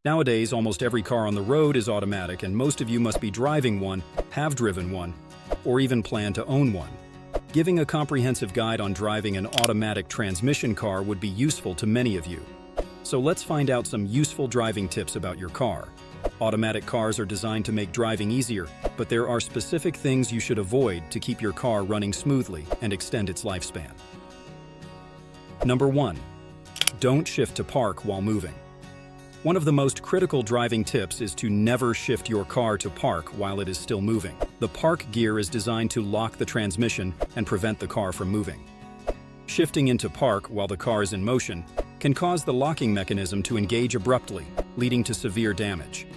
Nowadays, almost every car on the road is automatic, and most of you must be driving one, have driven one, or even plan to own one. Giving a comprehensive guide on driving an automatic transmission car would be useful to many of you. So let's find out some useful driving tips about your car. Automatic cars are designed to make driving easier, but there are specific things you should avoid to keep your car running smoothly and extend its lifespan. Number 1. Don't shift to park while moving. One of the most critical driving tips is to never shift your car to park while it is still moving. The park gear is designed to lock the transmission and prevent the car from moving. Shifting into park while the car is in motion can cause the locking mechanism to engage abruptly, leading to severe damage.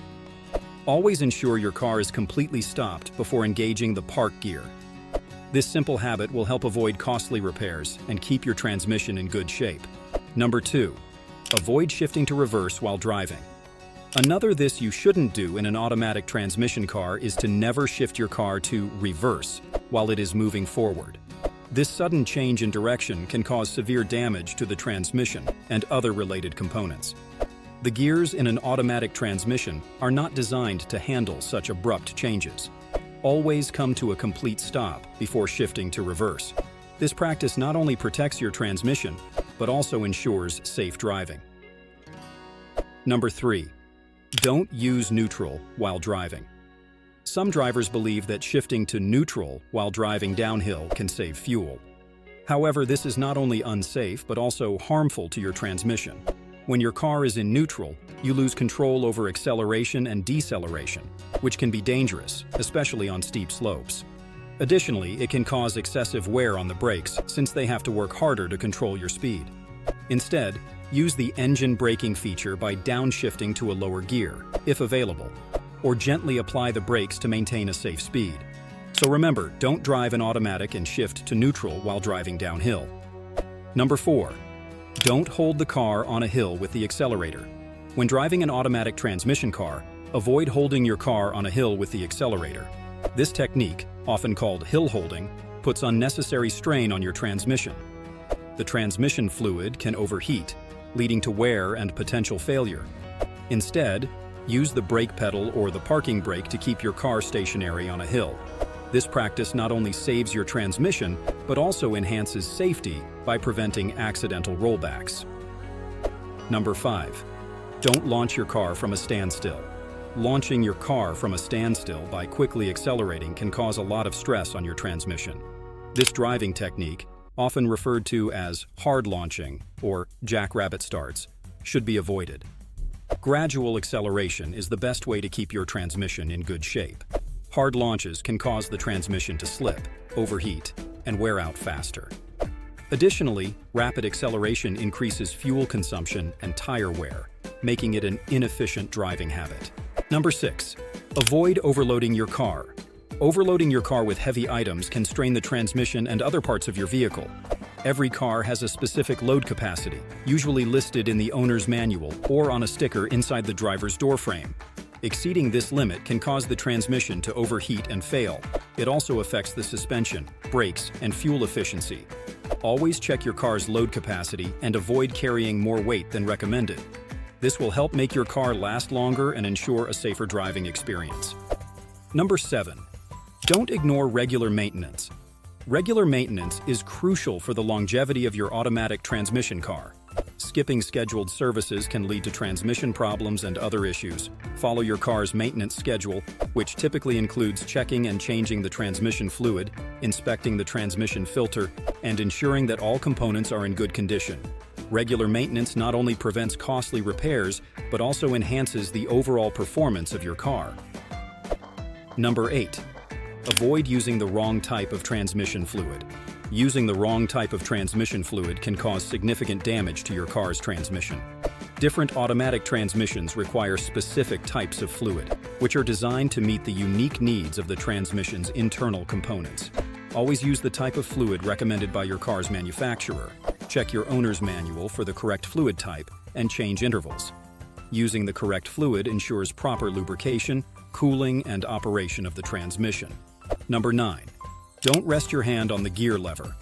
Always ensure your car is completely stopped before engaging the park gear. This simple habit will help avoid costly repairs and keep your transmission in good shape. Number 2. Avoid shifting to reverse while driving. Another this you shouldn't do in an automatic transmission car is to never shift your car to reverse while it is moving forward. This sudden change in direction can cause severe damage to the transmission and other related components. The gears in an automatic transmission are not designed to handle such abrupt changes. Always come to a complete stop before shifting to reverse. This practice not only protects your transmission, but also ensures safe driving. Number 3. Don't use neutral while driving. Some drivers believe that shifting to neutral while driving downhill can save fuel. However, this is not only unsafe, but also harmful to your transmission. When your car is in neutral, you lose control over acceleration and deceleration, which can be dangerous, especially on steep slopes. Additionally, it can cause excessive wear on the brakes since they have to work harder to control your speed. Instead, use the engine braking feature by downshifting to a lower gear, if available, or gently apply the brakes to maintain a safe speed. So remember, don't drive an automatic and shift to neutral while driving downhill. Number 4. Don't hold the car on a hill with the accelerator. When driving an automatic transmission car, avoid holding your car on a hill with the accelerator. This technique, often called hill holding, puts unnecessary strain on your transmission. The transmission fluid can overheat, leading to wear and potential failure. Instead, use the brake pedal or the parking brake to keep your car stationary on a hill. This practice not only saves your transmission, but also enhances safety by preventing accidental rollbacks. Number 5. Don't launch your car from a standstill. Launching your car from a standstill by quickly accelerating can cause a lot of stress on your transmission. This driving technique, often referred to as hard launching or jackrabbit starts, should be avoided. Gradual acceleration is the best way to keep your transmission in good shape. Hard launches can cause the transmission to slip, overheat, and wear out faster. Additionally, rapid acceleration increases fuel consumption and tire wear, making it an inefficient driving habit. Number 6. Avoid overloading your car. Overloading your car with heavy items can strain the transmission and other parts of your vehicle. Every car has a specific load capacity, usually listed in the owner's manual or on a sticker inside the driver's door frame. Exceeding this limit can cause the transmission to overheat and fail. It also affects the suspension, brakes, and fuel efficiency. Always check your car's load capacity and avoid carrying more weight than recommended. This will help make your car last longer and ensure a safer driving experience. Number 7. Don't ignore regular maintenance. Regular maintenance is crucial for the longevity of your automatic transmission car. Skipping scheduled services can lead to transmission problems and other issues. Follow your car's maintenance schedule, which typically includes checking and changing the transmission fluid, inspecting the transmission filter, and ensuring that all components are in good condition. Regular maintenance not only prevents costly repairs, but also enhances the overall performance of your car. Number 8. Avoid using the wrong type of transmission fluid. Using the wrong type of transmission fluid can cause significant damage to your car's transmission. Different automatic transmissions require specific types of fluid, which are designed to meet the unique needs of the transmission's internal components. Always use the type of fluid recommended by your car's manufacturer. Check your owner's manual for the correct fluid type and change intervals. Using the correct fluid ensures proper lubrication, cooling, and operation of the transmission. Number 9. Don't rest your hand on the gear lever.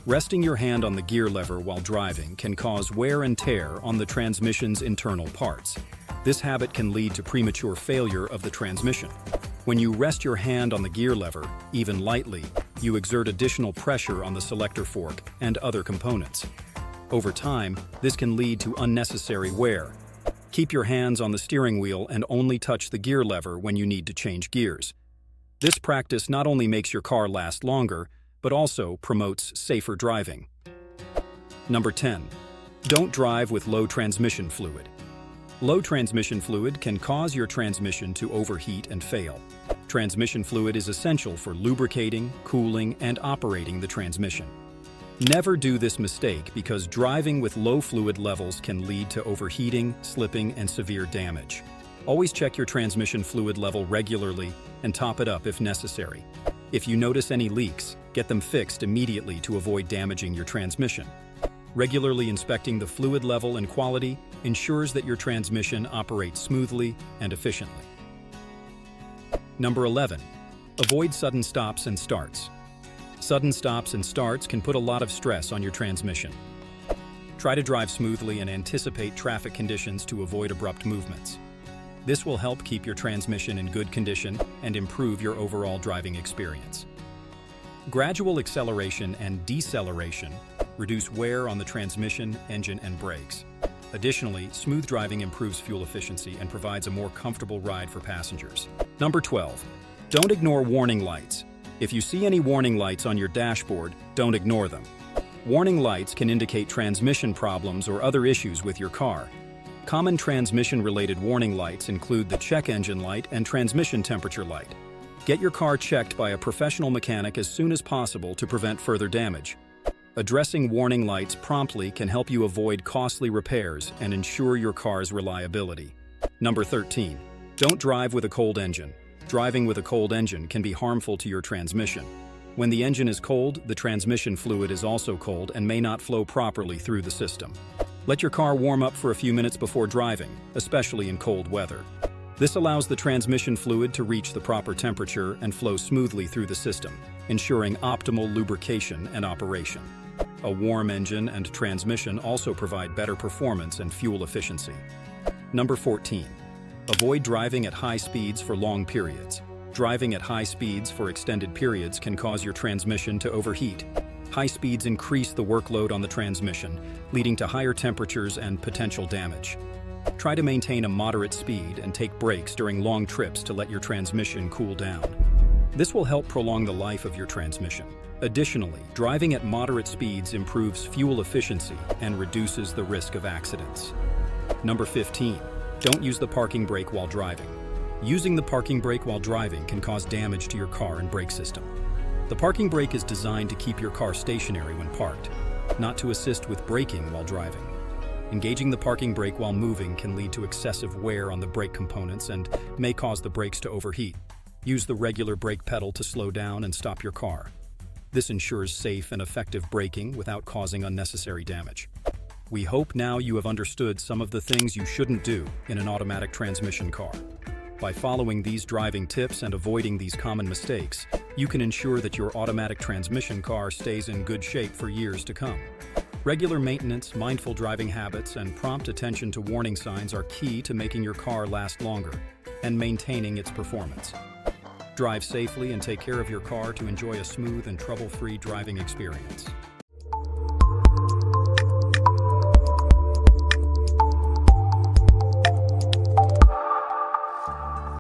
Resting your hand on the gear lever while driving can cause wear and tear on the transmission's internal parts. This habit can lead to premature failure of the transmission. When you rest your hand on the gear lever, even lightly, you exert additional pressure on the selector fork and other components. Over time, this can lead to unnecessary wear. Keep your hands on the steering wheel and only touch the gear lever when you need to change gears. This practice not only makes your car last longer, but also promotes safer driving. Number 10. Don't drive with low transmission fluid. Low transmission fluid can cause your transmission to overheat and fail. Transmission fluid is essential for lubricating, cooling, and operating the transmission. Never do this mistake because driving with low fluid levels can lead to overheating, slipping, and severe damage. Always check your transmission fluid level regularly and top it up if necessary. If you notice any leaks, get them fixed immediately to avoid damaging your transmission. Regularly inspecting the fluid level and quality ensures that your transmission operates smoothly and efficiently. Number 11. Avoid sudden stops and starts. Sudden stops and starts can put a lot of stress on your transmission. Try to drive smoothly and anticipate traffic conditions to avoid abrupt movements. This will help keep your transmission in good condition and improve your overall driving experience. Gradual acceleration and deceleration reduce wear on the transmission, engine, and brakes. Additionally, smooth driving improves fuel efficiency and provides a more comfortable ride for passengers. Number 12. Don't ignore warning lights. If you see any warning lights on your dashboard, don't ignore them. Warning lights can indicate transmission problems or other issues with your car. Common transmission-related warning lights include the check engine light and transmission temperature light. Get your car checked by a professional mechanic as soon as possible to prevent further damage. Addressing warning lights promptly can help you avoid costly repairs and ensure your car's reliability. Number 13. Don't drive with a cold engine. Driving with a cold engine can be harmful to your transmission. When the engine is cold, the transmission fluid is also cold and may not flow properly through the system. Let your car warm up for a few minutes before driving, especially in cold weather. This allows the transmission fluid to reach the proper temperature and flow smoothly through the system, ensuring optimal lubrication and operation. A warm engine and transmission also provide better performance and fuel efficiency. Number 14. Avoid driving at high speeds for long periods. Driving at high speeds for extended periods can cause your transmission to overheat. High speeds increase the workload on the transmission, leading to higher temperatures and potential damage. Try to maintain a moderate speed and take breaks during long trips to let your transmission cool down. This will help prolong the life of your transmission. Additionally, driving at moderate speeds improves fuel efficiency and reduces the risk of accidents. Number 15. Don't use the parking brake while driving. Using the parking brake while driving can cause damage to your car and brake system. The parking brake is designed to keep your car stationary when parked, not to assist with braking while driving. Engaging the parking brake while moving can lead to excessive wear on the brake components and may cause the brakes to overheat. Use the regular brake pedal to slow down and stop your car. This ensures safe and effective braking without causing unnecessary damage. We hope now you have understood some of the things you shouldn't do in an automatic transmission car. By following these driving tips and avoiding these common mistakes, you can ensure that your automatic transmission car stays in good shape for years to come. Regular maintenance, mindful driving habits, and prompt attention to warning signs are key to making your car last longer and maintaining its performance. Drive safely and take care of your car to enjoy a smooth and trouble-free driving experience.